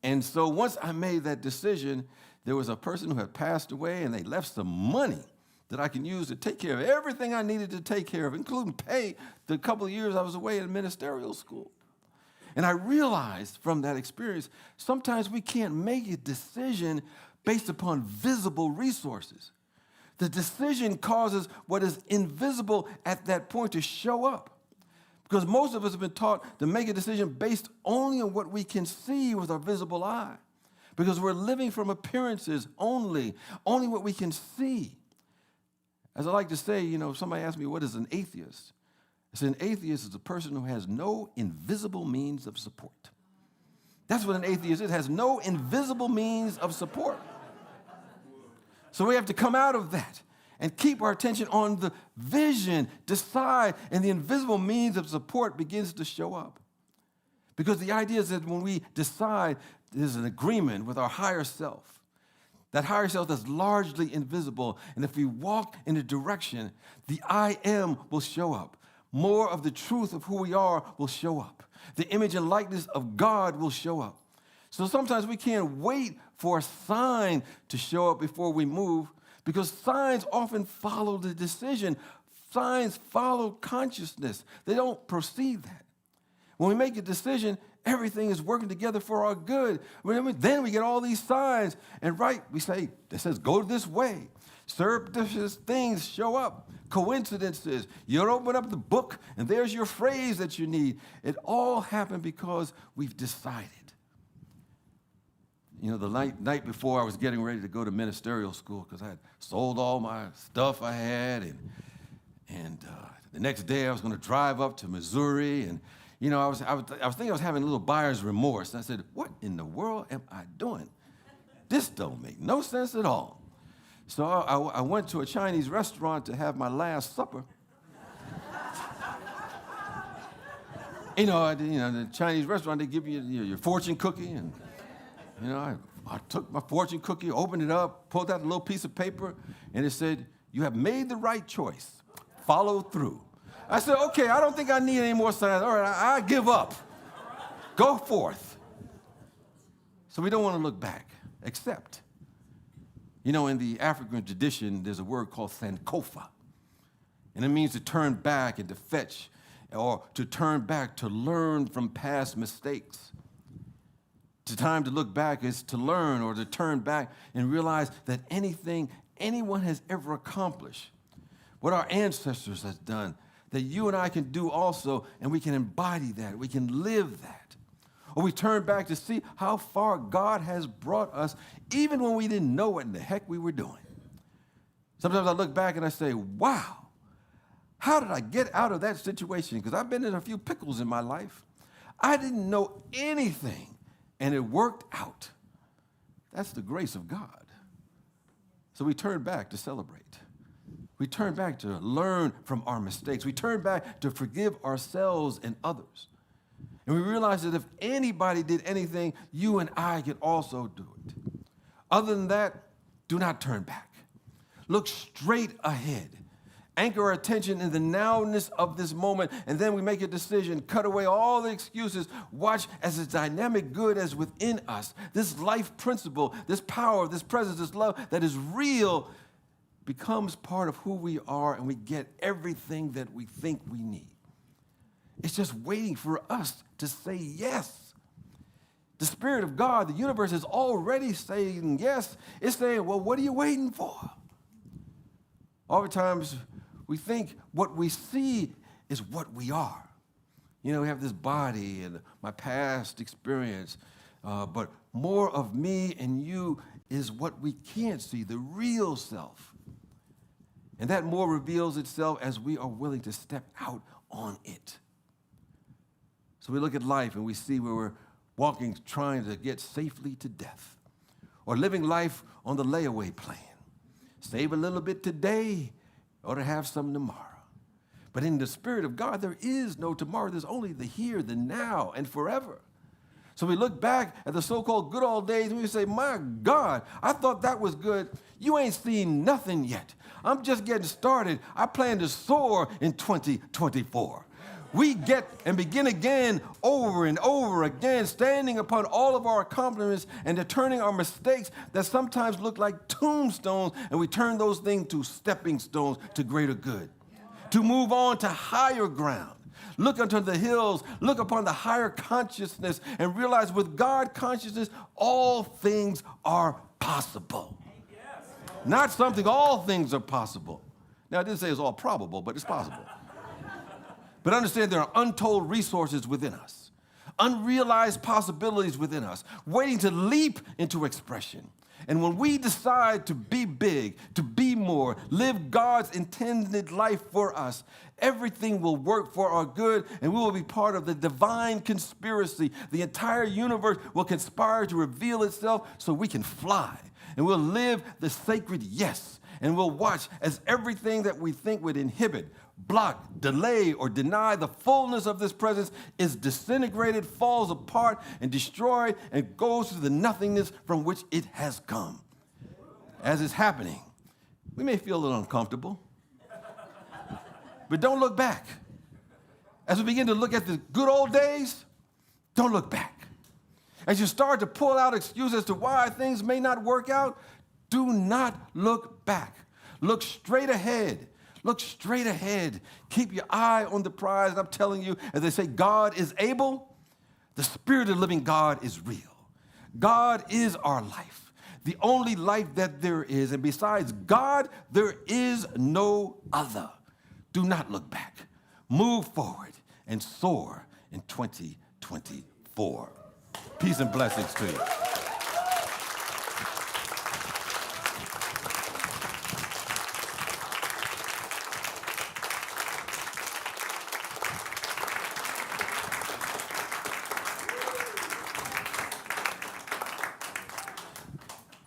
And so once I made that decision, there was a person who had passed away, and they left some money that I can use to take care of everything I needed to take care of, including pay the couple of years I was away in ministerial school. And I realized from that experience, sometimes we can't make a decision based upon visible resources. The decision causes what is invisible at that point to show up. Because most of us have been taught to make a decision based only on what we can see with our visible eye. Because we're living from appearances only what we can see. As I like to say, if somebody asks me, what is an atheist? I say an atheist is a person who has no invisible means of support. That's what an atheist is, has no invisible means of support. So we have to come out of that and keep our attention on the vision, decide, and the invisible means of support begins to show up. Because the idea is that when we decide, there's an agreement with our higher self. That higher self that's largely invisible. And if we walk in a direction, the I am will show up. More of the truth of who we are will show up. The image and likeness of God will show up. So sometimes we can't wait for a sign to show up before we move, because signs often follow the decision. Signs follow consciousness. They don't precede that. When we make a decision, everything is working together for our good. Then we get all these signs, and we say, it says, go this way. Surreptitious things show up. Coincidences. You don't open up the book, and there's your phrase that you need. It all happened because we've decided. The night before I was getting ready to go to ministerial school, because I had sold all my stuff I had, and the next day I was going to drive up to Missouri, and I was thinking I was having a little buyer's remorse. And I said, what in the world am I doing? This don't make no sense at all. So I went to a Chinese restaurant to have my last supper. The Chinese restaurant, they give you your fortune cookie, and I took my fortune cookie, opened it up, pulled out a little piece of paper, and it said, you have made the right choice. Follow through. I said, okay, I don't think I need any more signs. All right, I give up. Go forth. So we don't want to look back, except, in the African tradition, there's a word called sankofa. And it means to turn back and to fetch, or to turn back to learn from past mistakes. The time to look back is to learn, or to turn back and realize that anything anyone has ever accomplished, what our ancestors has done, that you and I can do also, and we can embody that, we can live that. Or we turn back to see how far God has brought us, even when we didn't know what in the heck we were doing. Sometimes I look back and I say, wow, how did I get out of that situation? Because I've been in a few pickles in my life. I didn't know anything, and it worked out. That's the grace of God. So we turn back to celebrate. We turn back to learn from our mistakes. We turn back to forgive ourselves and others. And we realize that if anybody did anything, you and I can also do it. Other than that, do not turn back. Look straight ahead. Anchor our attention in the nowness of this moment, and then we make a decision. Cut away all the excuses. Watch as the dynamic good as within us. This life principle, this power, this presence, this love that is real becomes part of who we are, and we get everything that we think we need. It's just waiting for us to say yes. The Spirit of God, the universe, is already saying yes. It's saying, well, what are you waiting for? Oftentimes, we think what we see is what we are. We have this body and my past experience, but more of me and you is what we can't see, the real self. And that more reveals itself as we are willing to step out on it. So we look at life and we see where we're walking, trying to get safely to death, or living life on the layaway plan. Save a little bit today, or to have some tomorrow. But in the Spirit of God, there is no tomorrow. There's only the here, the now, and forever. So we look back at the so-called good old days and we say, my God, I thought that was good. You ain't seen nothing yet. I'm just getting started. I plan to soar in 2024. We get and begin again over and over again, standing upon all of our accomplishments and turning our mistakes that sometimes look like tombstones, and we turn those things to stepping stones to greater good, to move on to higher ground, Look unto the hills, look upon the higher consciousness, and realize with God consciousness, all things are possible. Not something, all things are possible. Now, I didn't say it's all probable, but it's possible. But understand there are untold resources within us, unrealized possibilities within us, waiting to leap into expression. And when we decide to be big, to be more, live God's intended life for us, everything will work for our good, and we will be part of the divine conspiracy. The entire universe will conspire to reveal itself so we can fly. And we'll live the sacred yes. And we'll watch as everything that we think would inhibit, block, delay, or deny the fullness of this presence is disintegrated, falls apart, and destroyed, and goes to the nothingness from which it has come. As it's happening, we may feel a little uncomfortable, but don't look back. As we begin to look at the good old days, don't look back. As you start to pull out excuses as to why things may not work out, do not look back. Look straight ahead. Look straight ahead. Keep your eye on the prize. And I'm telling you, as they say, God is able. The Spirit of the living God is real. God is our life, the only life that there is. And besides God, there is no other. Do not look back. Move forward and soar in 2024. Peace and blessings to you.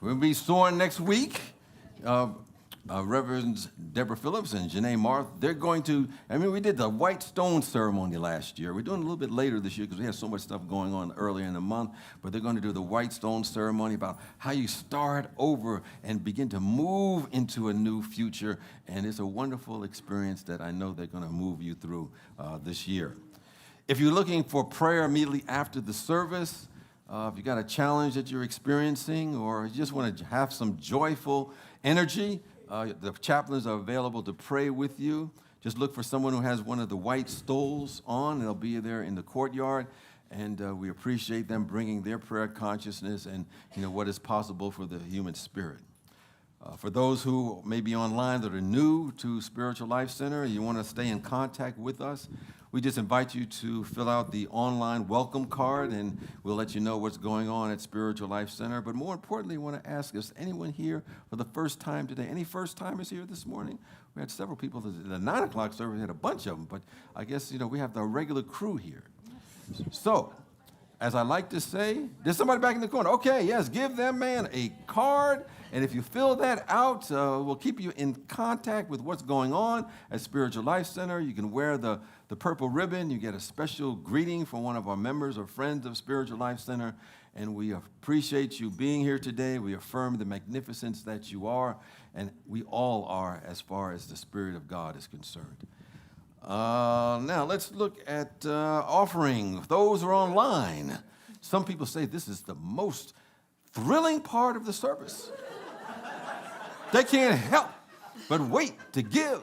We'll be soaring next week. Reverends Deborah Phillips and Janae Marth, they're going to, we did the White Stone ceremony last year. We're doing it a little bit later this year because we had so much stuff going on earlier in the month, but they're going to do the White Stone ceremony about how you start over and begin to move into a new future, and it's a wonderful experience that I know they're going to move you through this year. If you're looking for prayer immediately after the service, if you got a challenge that you're experiencing or you just want to have some joyful energy, the chaplains are available to pray with you. Just look for someone who has one of the white stoles on. They'll be there in the courtyard, and we appreciate them bringing their prayer consciousness and what is possible for the human spirit. For those who may be online that are new to Spiritual Life Center, you want to stay in contact with us, we just invite you to fill out the online welcome card, and we'll let you know what's going on at Spiritual Life Center. But more importantly, we want to ask, is anyone here for the first time today? Any first-timers here this morning? We had several people. The 9 o'clock service, we had a bunch of them, but I guess, we have the regular crew here. So, as I like to say, there's somebody back in the corner. Okay, yes, give that man a card. And if you fill that out, we'll keep you in contact with what's going on at Spiritual Life Center. You can wear the purple ribbon. You get a special greeting from one of our members or friends of Spiritual Life Center. And we appreciate you being here today. We affirm the magnificence that you are, and we all are as far as the Spirit of God is concerned. Now, let's look at offering. Those who are online. Some people say this is the most thrilling part of the service. They can't help but wait to give.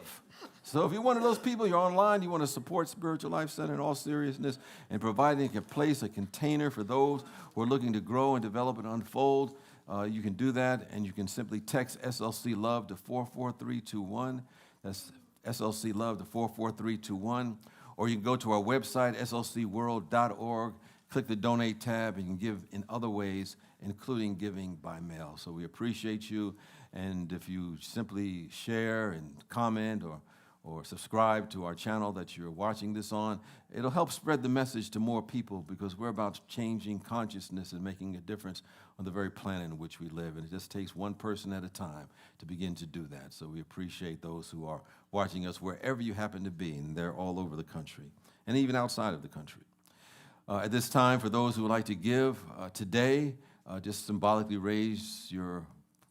So if you're one of those people, you're online, you want to support Spiritual Life Center in all seriousness and providing a place, a container for those who are looking to grow and develop and unfold, you can do that, and you can simply text SLC Love to 44321. That's SLC Love to 44321. Or you can go to our website, slcworld.org, click the Donate tab, and you can give in other ways, including giving by mail. So we appreciate you, and if you simply share and comment or subscribe to our channel that you're watching this on, it'll help spread the message to more people, because we're about changing consciousness and making a difference on the very planet in which we live. And it just takes one person at a time to begin to do that. So we appreciate those who are watching us wherever you happen to be, and they're all over the country and even outside of the country. At this time, for those who would like to give today, just symbolically raise your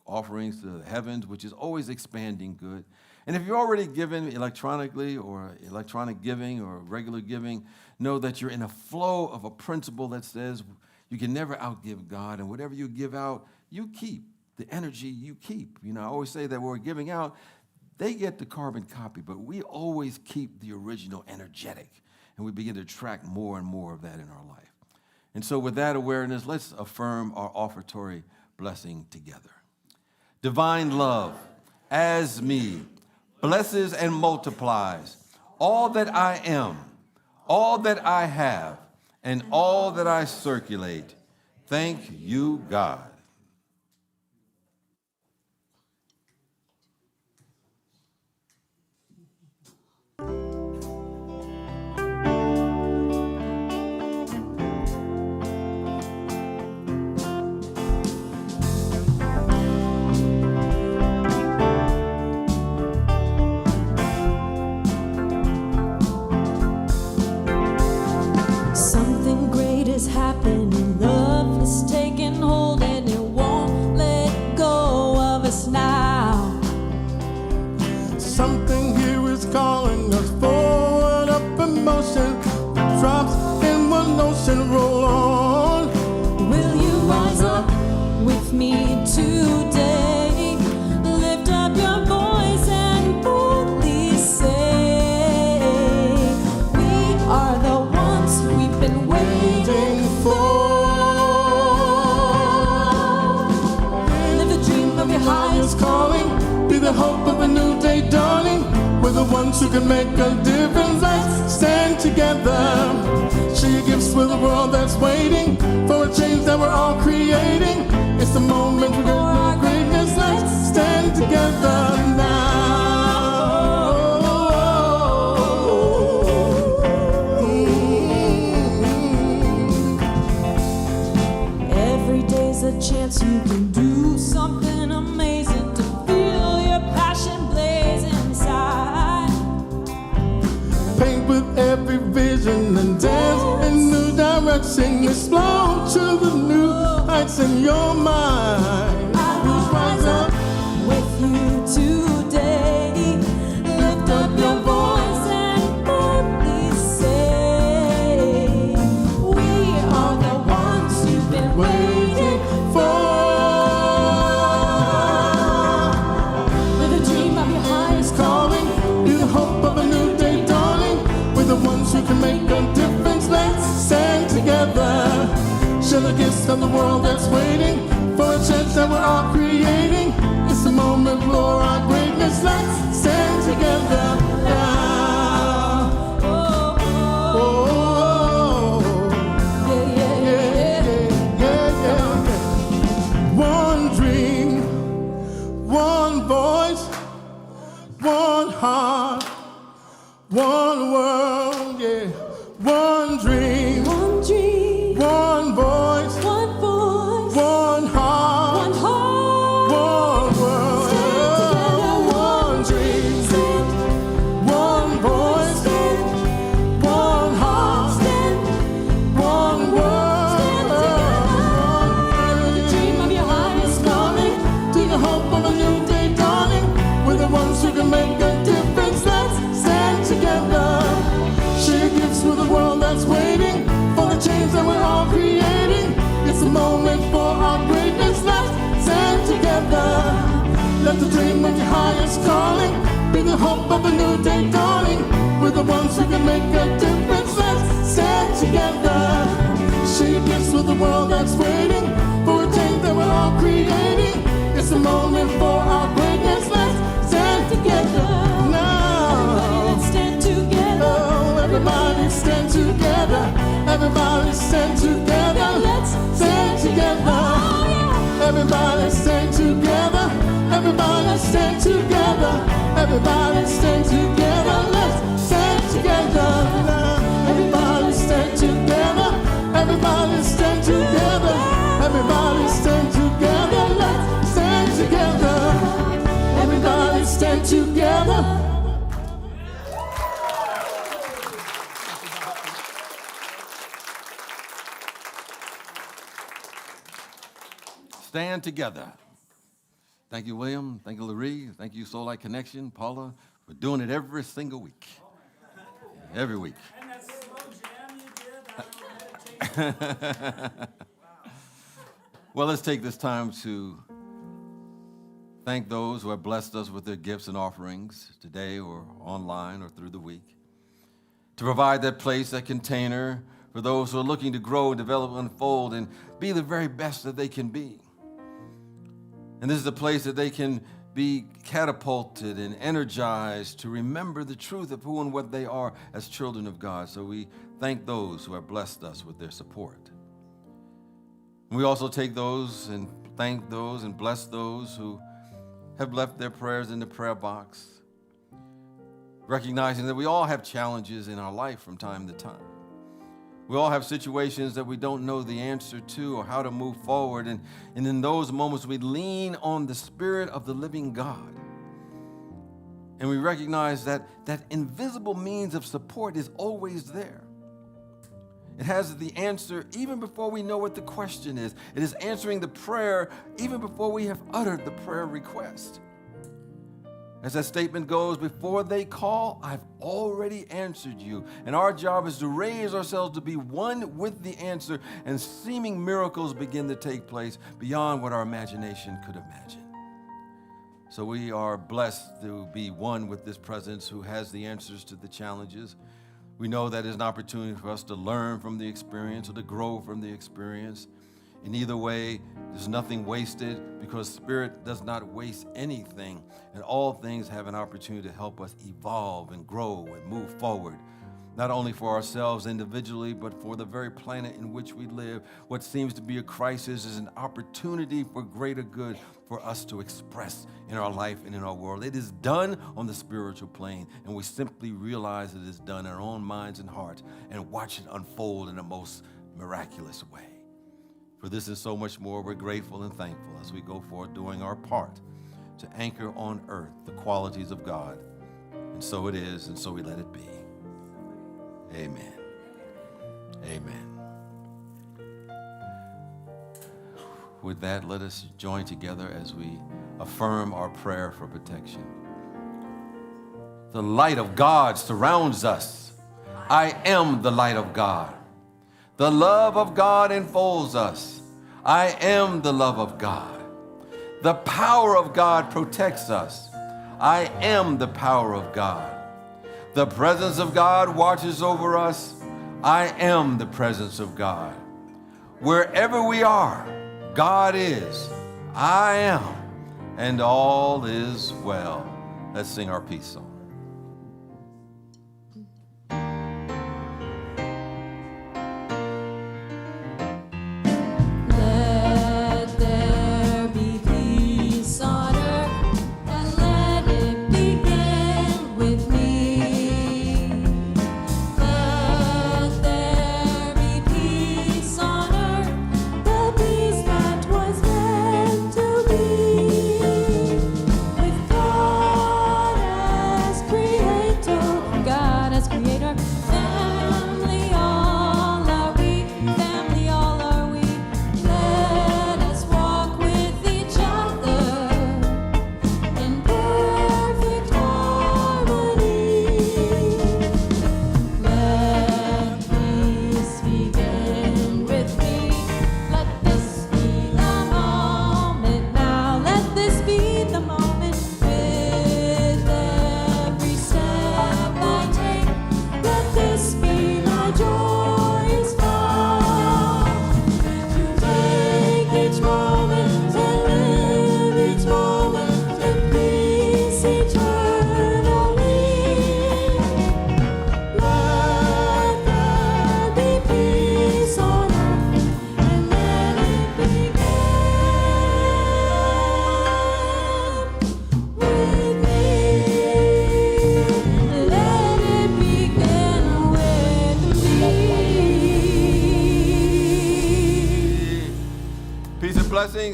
offerings to the heavens, which is always expanding good. And if you're already given electronically or electronic giving or regular giving, know that you're in a flow of a principle that says you can never outgive God, and whatever you give out, you keep. The energy you keep. I always say that when we're giving out, they get the carbon copy, but we always keep the original energetic. and we begin to attract more and more of that in our life. And so with that awareness, let's affirm our offertory blessing together. Divine love, as me, blesses and multiplies all that I am, all that I have, and all that I circulate. Thank you, God. Something great is happening. Love is taking hold and it won't let go of us now. Something here is calling us forward, up in motion. The drops in one ocean roll on. Will you rise up with me today? Lift up your voice and boldly say, we are the ones we've been waiting for. Live the dream of your highest calling. Be the hope of a new day dawning. We're the ones who can make a difference. Let's stand together. She gives for the world that's waiting for a change that we're all creating. It's the moment for our greatness. Let's stand together now. Every day's a chance you can do something amazing to feel your passion blaze inside. Paint with every vision and dance in new direction. Explode to the new heights in your mind. I will rise up with you today. Lift up your voice and boldly say, we are the ones you've been waiting for. Live the dream of your highest Calling, be the hope of a new day dawning. We're the ones who can make a difference. Let's stand together. Share the gifts of the world that's waiting for a change that we're all creating. It's the moment for our greatness. Let's stand together now. Oh, Oh, yeah, yeah, yeah. yeah. One dream, one voice, one heart, one world, yeah. One dream, One dream, one voice, one voice, one heart, one heart. one world. Stand together, One dream, stand, one voice, stand, one heart, stand. one world. Stand together. The dream of your highest calling. To the hope of a new day dawning. We're the ones who can make a difference. Let's stand together. Share gifts with the world that's waiting for the change that we're all creating. It's a moment for our greatness. Let's stand together. Let the dream of your highest calling be the hope of a new day dawning. We're the ones who can make a difference. Let's stand together. Share gifts with the world that's waiting for a change that we're all creating. It's a moment for our greatness. Let's stand together now. Let's stand together. Oh, everybody stand together. Everybody stand together. Let's Stand together. Oh, yeah. Everybody stand together. Everybody stand together. Everybody stand together. Let's stand together now. Everybody stand together. Everybody stand together. Everybody stand together. Let's stand together. Everybody stand together. Stand together. Thank you, William. Thank you, Larry. Thank you, Soul Light Connection, Paula, for doing it every single week. Every week. And that slow jam you did, meditation. Well, let's take this time to thank those who have blessed us with their gifts and offerings today or online or through the week. to provide that place, that container for those who are looking to grow, develop, unfold, and be the very best that they can be. And this is a place that they can be catapulted and energized to remember the truth of who and what they are as children of God. So we thank those who have blessed us with their support. And we also take those and thank those and bless those who have left their prayers in the prayer box, recognizing that we all have challenges in our life from time to time. We all have situations that we don't know the answer to or how to move forward. And in those moments, we lean on the Spirit of the living God. And we recognize that that invisible means of support is always there. It has the answer even before we know what the question is. It is answering the prayer even before we have uttered the prayer request. As that statement goes, before they call, I've already answered you. And our job is to raise ourselves to be one with the answer, and seeming miracles begin to take place beyond what our imagination could imagine. So we are blessed to be one with this presence who has the answers to the challenges. We know that is an opportunity for us to learn from the experience or to grow from the experience. In either way, there's nothing wasted because Spirit does not waste anything. And all things have an opportunity to help us evolve and grow and move forward, not only for ourselves individually, but for the very planet in which we live. What seems to be a crisis is an opportunity for greater good for us to express in our life and in our world. It is done on the spiritual plane, and we simply realize it is done in our own minds and hearts and watch it unfold in the most miraculous way. For this and so much more, we're grateful and thankful as we go forth doing our part to anchor on earth the qualities of God. And so it is, and so we let it be. Amen. Amen. With that, let us join together as we affirm our prayer for protection. The light of God surrounds us. I am the light of God. The love of God enfolds us. I am the love of God. The power of God protects us. I am the power of God. The presence of God watches over us. I am the presence of God. Wherever we are, God is. I am. And all is well. Let's sing our peace song.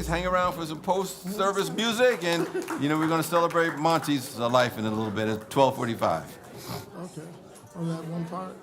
Hang around for some post-service music, and we're going to celebrate Monty's life in a little bit at 12:45. Okay, on that one part.